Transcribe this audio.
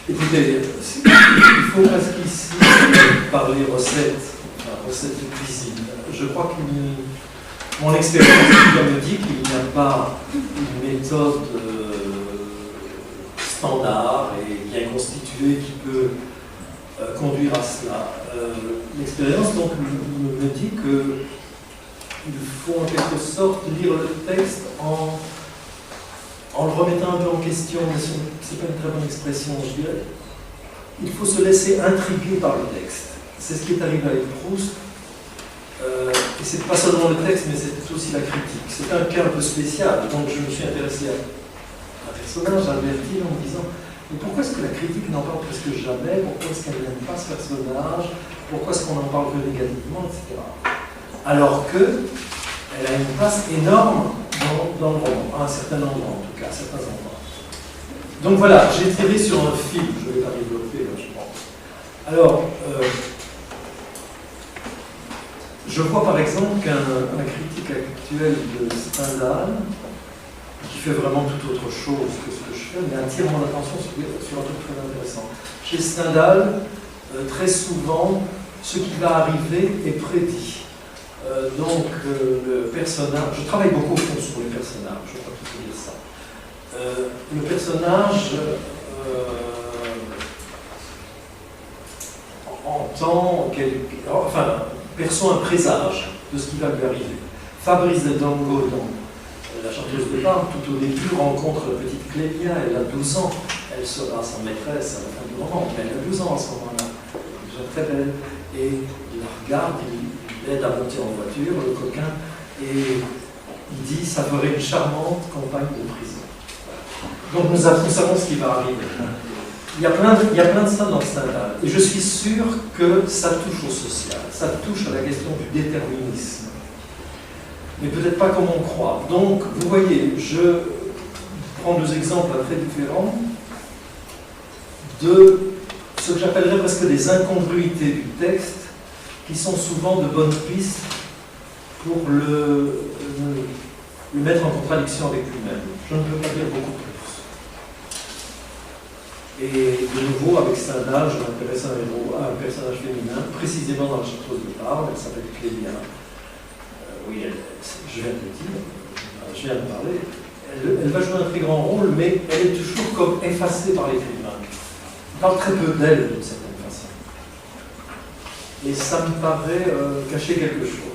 Écoutez, il faut presque ici parler recettes de cuisine. Je crois que mon expérience me dit qu'il n'y a pas une méthode standard et bien constituée qui peut conduire à cela. L'expérience donc me dit qu'il faut en quelque sorte lire le texte en le remettant un peu en question, mais ce n'est pas une très bonne expression, je dirais. Il faut se laisser intriguer par le texte. C'est ce qui est arrivé avec Proust. Et c'est pas seulement le texte, mais c'est aussi la critique. C'est un cas un peu spécial. Donc je me suis intéressé à un personnage, Albertine, en me disant mais pourquoi est-ce que la critique n'en parle presque jamais? Pourquoi est-ce qu'elle n'aime pas ce personnage? Pourquoi est-ce qu'on en parle que négativement, etc. Alors qu'elle a une place énorme dans le roman, à un certain endroit en tout cas, à certains endroits. Donc voilà, j'ai tiré sur un fil, je ne vais pas développer, là, je pense. Alors, je vois par exemple qu'un critique actuel de Stendhal, qui fait vraiment tout autre chose que ce que je fais, mais attire mon attention sur un truc très intéressant. Chez Stendhal, très souvent, ce qui va arriver est prédit. Donc, le personnage, je travaille beaucoup au fond sur les personnages, je crois qu'il faut dire ça. Le personnage perçoit un présage de ce qui va lui arriver. Fabrice de Dango, dans La chanteuse de Parme, tout au début, rencontre la petite Clélia, elle a 12 ans, elle sera sa maîtresse à la fin du roman, mais elle a 12 ans à ce moment-là, elle est très belle, et il la regarde, il l'aide à monter en voiture, le coquin, et il dit ça ferait une charmante compagne de prison. Donc nous savons ce qui va arriver. Il y a plein de ça dans Stendhal, et je suis sûr que ça touche au social, ça touche à la question du déterminisme, mais peut-être pas comme on croit. Donc vous voyez, je prends deux exemples très différents de ce que j'appellerais presque des incongruités du texte, qui sont souvent de bonnes pistes pour le mettre en contradiction avec lui-même. Je ne peux pas dire beaucoup plus. Et de nouveau, avec Stendhal, je m'intéresse à un personnage féminin, précisément dans La chanteuse de Parme, elle s'appelle Clélia. Oui, je viens de le dire, je viens de parler. Elle va jouer un très grand rôle, mais elle est toujours comme effacée par l'écrivain. On parle très peu d'elle d'une certaine façon. Et ça me paraît cacher quelque chose.